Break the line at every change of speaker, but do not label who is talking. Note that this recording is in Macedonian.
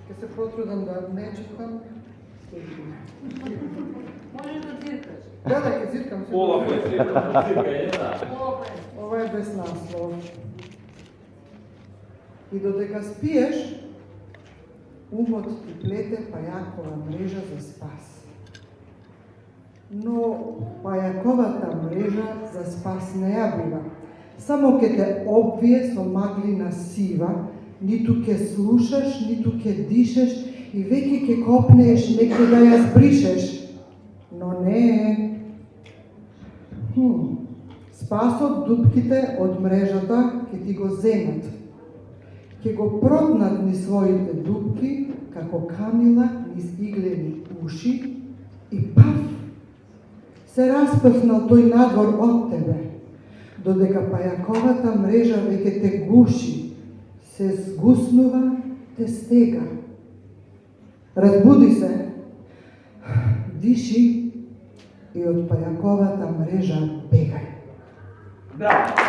Ке се потрудам да не чекам.
Можеш да циркаш.
Да, ке циркам.
Пола кој циркање, да.
Ова е без наслов. И додека спиеш, умот ти плете пајакова мрежа за спас. Но пајаковата мрежа за спас не ја бива. Само ке те обвие со маглина сива, ниту ке слушаш, ниту ке дишеш и веќе ке копнееш некој да ја збришеш. Но не. Спасот дупките од мрежата ке ти го земат. Ке го протнат низ своите дупки, како камила низ иглени уши и паф! Се распахнал тој надвор од тебе, додека пајаковата мрежа веќе те гуши, се згуснува, те стега. Разбуди се, диши и од пајаковата мрежа бегај.
Да.